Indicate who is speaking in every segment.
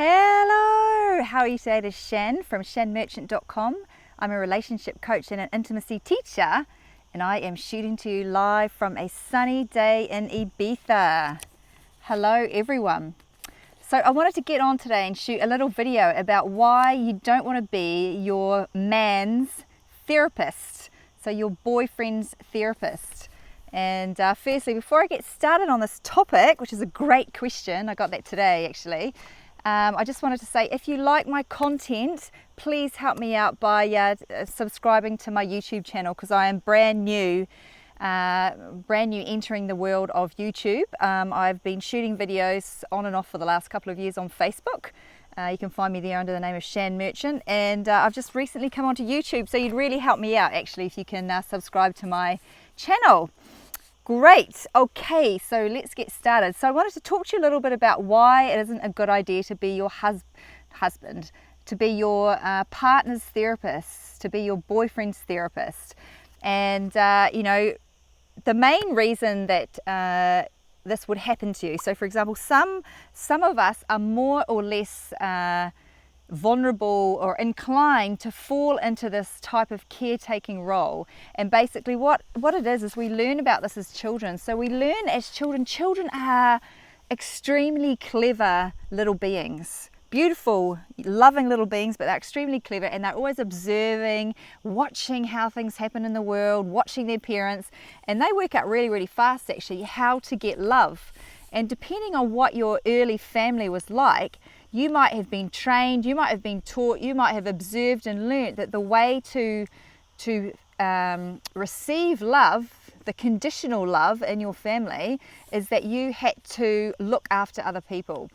Speaker 1: Hello, how are you today? This is Shan from shanmerchant.com. I'm a relationship coach and an intimacy teacher, and I am shooting to you live from a sunny day in Ibiza. Hello everyone. So I wanted to get on today and shoot a little video about why you don't want to be your man's therapist, so your boyfriend's therapist. And firstly, before I get started on this topic, which is a great question, I got that today actually, I just wanted to say, if you like my content, please help me out by subscribing to my YouTube channel, because I am brand new entering the world of YouTube. I've been shooting videos on and off for the last couple of years on Facebook. You can find me there under the name of Shan Merchant, and I've just recently come onto YouTube, so you'd really help me out actually if you can subscribe to my channel. Great. Okay, so let's get started. So I wanted to talk to you a little bit about why it isn't a good idea to be your husband, to be your partner's therapist, to be your boyfriend's therapist. And you know, the main reason that this would happen to you, so for example, some of us are more or less vulnerable or inclined to fall into this type of caretaking role. And basically what it is we learn about this as children. So we learn as children are extremely clever little beings, beautiful, loving little beings, but they're extremely clever, and they're always observing, watching how things happen in the world, watching their parents, and they work out really, really fast actually how to get love. And depending on what your early family was like, you might have been trained, you might have been taught, you might have observed and learnt that the way to receive love, the conditional love in your family, is that you had to look after other people.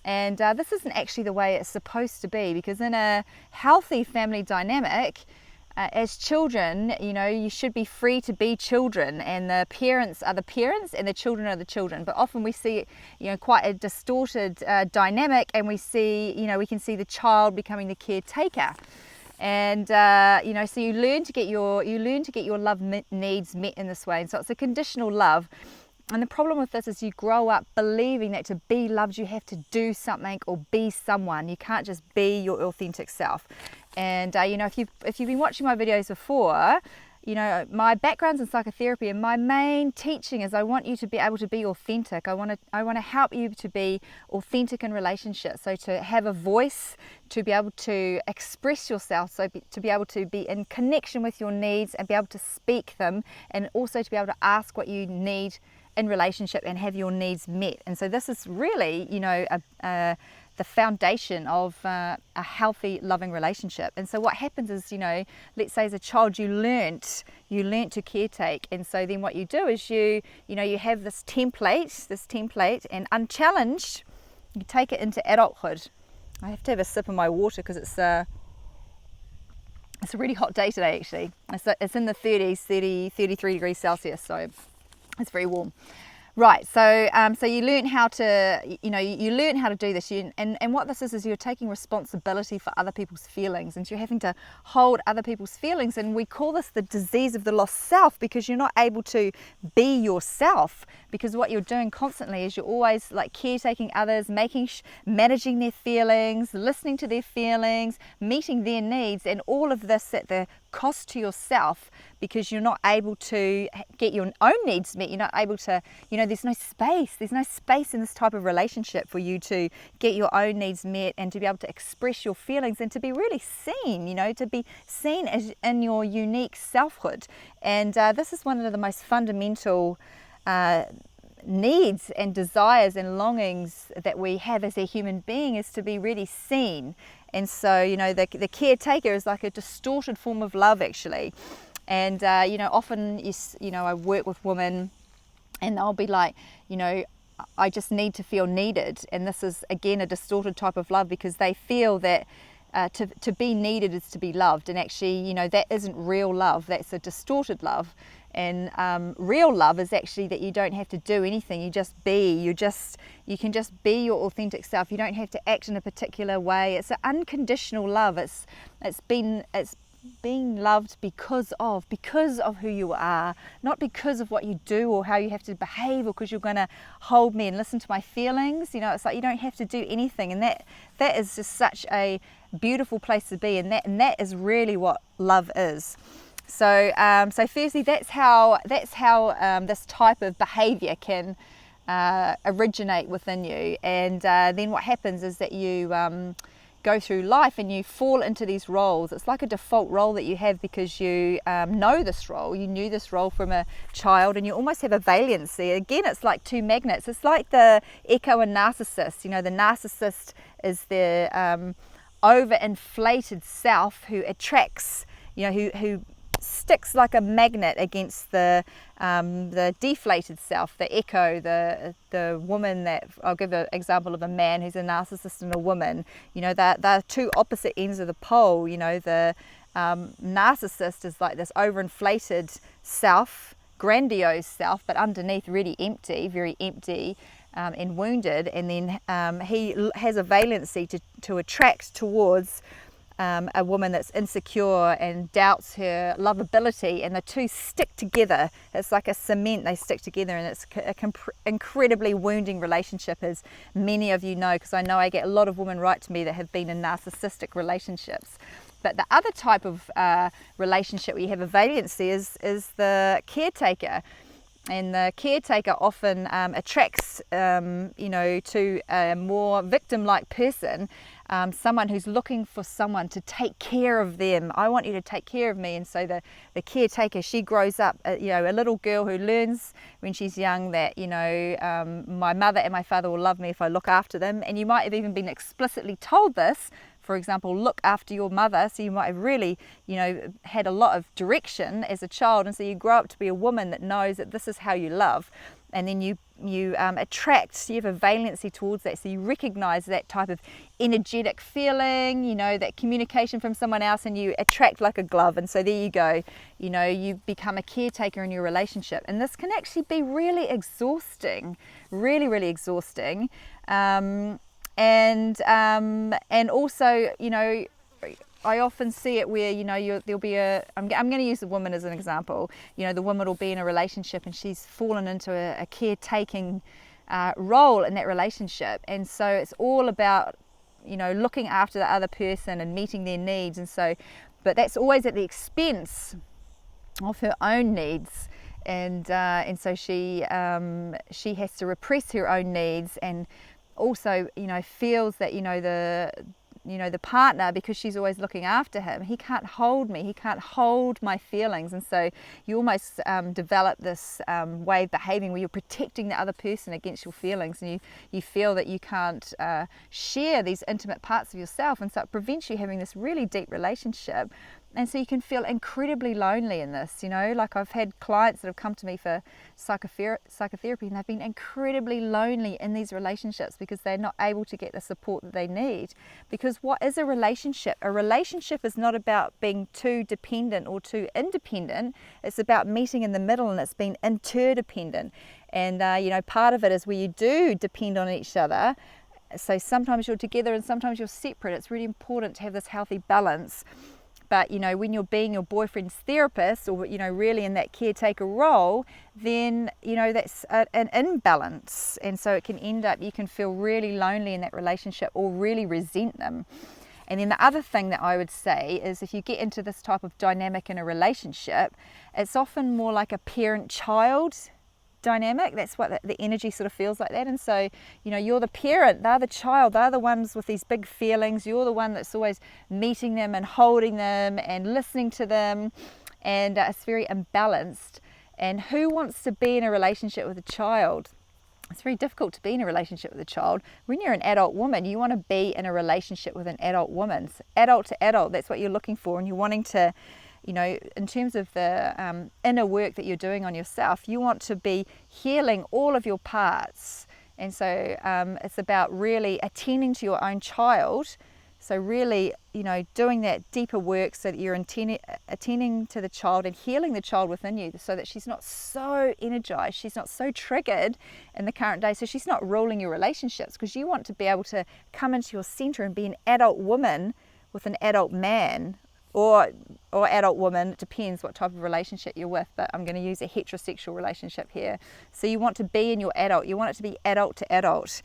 Speaker 1: And this isn't actually the way it's supposed to be, because in a healthy family dynamic, as children, you know, you should be free to be children, and the parents are the parents and the children are the children. But often we see, you know, quite a distorted dynamic, and we see, you know, we can see the child becoming the caretaker. And you know, so you learn to get your love needs met in this way. And so it's a conditional love. And the problem with this is you grow up believing that to be loved you have to do something or be someone. You can't just be your authentic self. And you know, if you've been watching my videos before, you know, my background's in psychotherapy, and my main teaching is I want you to be able to be authentic. I want to help you to be authentic in relationships. So to have a voice, to be able to express yourself, so to be able to be in connection with your needs and be able to speak them, and also to be able to ask what you need in relationship and have your needs met. And so this is really, you know, the foundation of a healthy, loving relationship. And so what happens is, you know, let's say as a child you learnt to caretake, and so then what you do is you have this template, and unchallenged, you take it into adulthood. I have to have a sip of my water because it's a really hot day today actually. It's in the 33 degrees Celsius, so it's very warm. Right, so you learn how to, you learn how to do this, and what this is you're taking responsibility for other people's feelings, and you're having to hold other people's feelings, and we call this the disease of the lost self, because you're not able to be yourself, because what you're doing constantly is you're always like caretaking others, managing their feelings, listening to their feelings, meeting their needs, and all of this at the cost to yourself, because you're not able to get your own needs met. You're not able to, you know, there's no space in this type of relationship for you to get your own needs met and to be able to express your feelings and to be really seen, you know, to be seen as in your unique selfhood. And this is one of the most fundamental needs and desires and longings that we have as a human being, is to be really seen. And so, you know, the caretaker is like a distorted form of love actually. And you know, often I work with women, and they'll be like, you know, I just need to feel needed, and this is again a distorted type of love, because they feel that to be needed is to be loved, and actually, you know, that isn't real love. That's a distorted love. And real love is actually that you don't have to do anything. You just be. You can just be your authentic self. You don't have to act in a particular way. It's an unconditional love. It's loved because of who you are, not because of what you do or how you have to behave, or because you're going to hold me and listen to my feelings. You know, it's like you don't have to do anything, and that is just such a beautiful place to be, and that is really what love is. So so firstly, that's how this type of behavior can originate within you, and then what happens is that you go through life and you fall into these roles. It's like a default role that you have because you know this role. You knew this role from a child, and you almost have a valency. Again, it's like two magnets. It's like the echo and narcissist. You know, the narcissist is the overinflated self who attracts, you know, who sticks like a magnet against the deflated self, the echo, the woman. That I'll give an example of a man who's a narcissist and a woman. You know, they're two opposite ends of the pole. You know, the narcissist is like this overinflated self, grandiose self, but underneath really empty, very empty and wounded. And then he has a valency to attract towards a woman that's insecure and doubts her lovability, and the two stick together. It's like a cement, they stick together, and it's an incredibly wounding relationship, as many of you know, because I know I get a lot of women write to me that have been in narcissistic relationships. But the other type of relationship where you have a valency is the caretaker. And the caretaker often attracts, you know, to a more victim-like person, someone who's looking for someone to take care of them. I want you to take care of me. And so the caretaker, she grows up, you know, a little girl who learns when she's young that, you know, my mother and my father will love me if I look after them. And you might have even been explicitly told this. For example, look after your mother. So you might have really, you know, had a lot of direction as a child, and so you grow up to be a woman that knows that this is how you love, and then you attract. You have a valency towards that, so you recognize that type of energetic feeling, you know, that communication from someone else, and you attract like a glove. And so there you go, you know, you become a caretaker in your relationship, and this can actually be really exhausting, really exhausting. And also, you know, I often see it where, you know, there'll be I'm going to use the woman as an example. You know, the woman will be in a relationship and she's fallen into a caretaking role in that relationship, and so it's all about, you know, looking after the other person and meeting their needs. And so, but that's always at the expense of her own needs. And so she has to repress her own needs, and also, you know, feels that, you know, the partner, because she's always looking after him, he can't hold me, he can't hold my feelings. And so you almost develop this way of behaving where you're protecting the other person against your feelings, and you feel that you can't share these intimate parts of yourself, and so it prevents you having this really deep relationship. And so you can feel incredibly lonely in this, you know. Like, I've had clients that have come to me for psychotherapy, and they've been incredibly lonely in these relationships because they're not able to get the support that they need. Because what is a relationship? A relationship is not about being too dependent or too independent. It's about meeting in the middle, and it's being interdependent. And, you know, part of it is where you do depend on each other. So sometimes you're together and sometimes you're separate. It's really important to have this healthy balance. But, you know, when you're being your boyfriend's therapist, or, you know, really in that caretaker role, then, you know, that's an imbalance. And so it can end up, you can feel really lonely in that relationship or really resent them. And then the other thing that I would say is, if you get into this type of dynamic in a relationship, it's often more like a parent-child dynamic. That's what the energy sort of feels like that. And so, you know, you're the parent, they're the child, they're the ones with these big feelings. You're the one that's always meeting them and holding them and listening to them, and it's very imbalanced. And who wants to be in a relationship with a child? It's very difficult to be in a relationship with a child. When you're an adult woman, you want to be in a relationship with an adult woman. So adult to adult, that's what you're looking for, and you're wanting to, you know, in terms of the inner work that you're doing on yourself, you want to be healing all of your parts. And so it's about really attending to your own child. So really, you know, doing that deeper work so that you're attending to the child and healing the child within you, so that she's not so energized, she's not so triggered in the current day, so she's not ruling your relationships. Because you want to be able to come into your center and be an adult woman with an adult man, or or adult woman, it depends what type of relationship you're with, but I'm going to use a heterosexual relationship here. So you want to be in your adult, you want it to be adult to adult.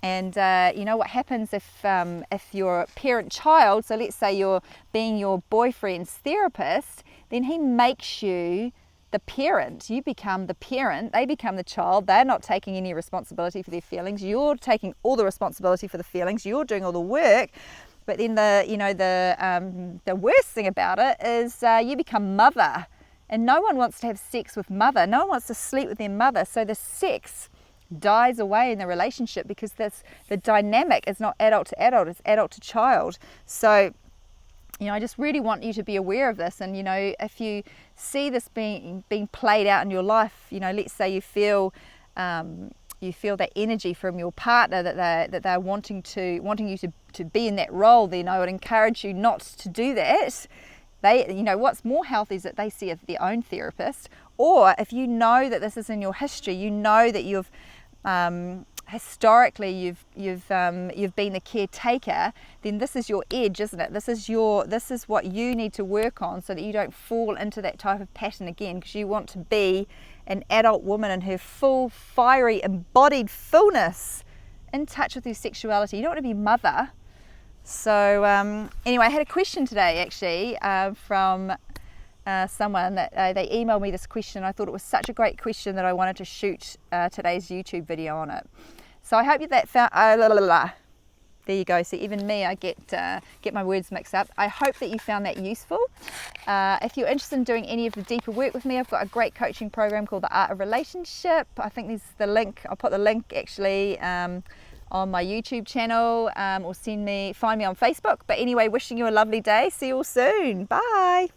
Speaker 1: And you know what happens if you're parent-child, so let's say you're being your boyfriend's therapist, then he makes you the parent. You become the parent, they become the child. They're not taking any responsibility for their feelings. You're taking all the responsibility for the feelings. You're doing all the work. But then the worst thing about it is you become mother, and no one wants to have sex with mother. No one wants to sleep with their mother. So the sex dies away in the relationship because the dynamic is not adult to adult, it's adult to child. So, you know, I just really want you to be aware of this. And, you know, if you see this being played out in your life, you know, let's say you feel that energy from your partner that they're wanting you to be in that role, then I would encourage you not to do that. You know, what's more healthy is that they see their own therapist, or if you know that this is in your history, you know that you've historically you've been the caretaker, then this is your edge, isn't it? This is what you need to work on so that you don't fall into that type of pattern again, because you want to be an adult woman in her full, fiery, embodied fullness, in touch with her sexuality. You don't want to be mother. So anyway, I had a question today actually from someone that they emailed me this question. I thought it was such a great question that I wanted to shoot today's YouTube video on it. So I hope that found, there you go. So even me, I get my words mixed up. I hope that you found that useful. If you're interested in doing any of the deeper work with me, I've got a great coaching program called The Art of Relationship. I think there's the link. I'll put the link actually on my YouTube channel, or find me on Facebook. But anyway, wishing you a lovely day. See you all soon. Bye.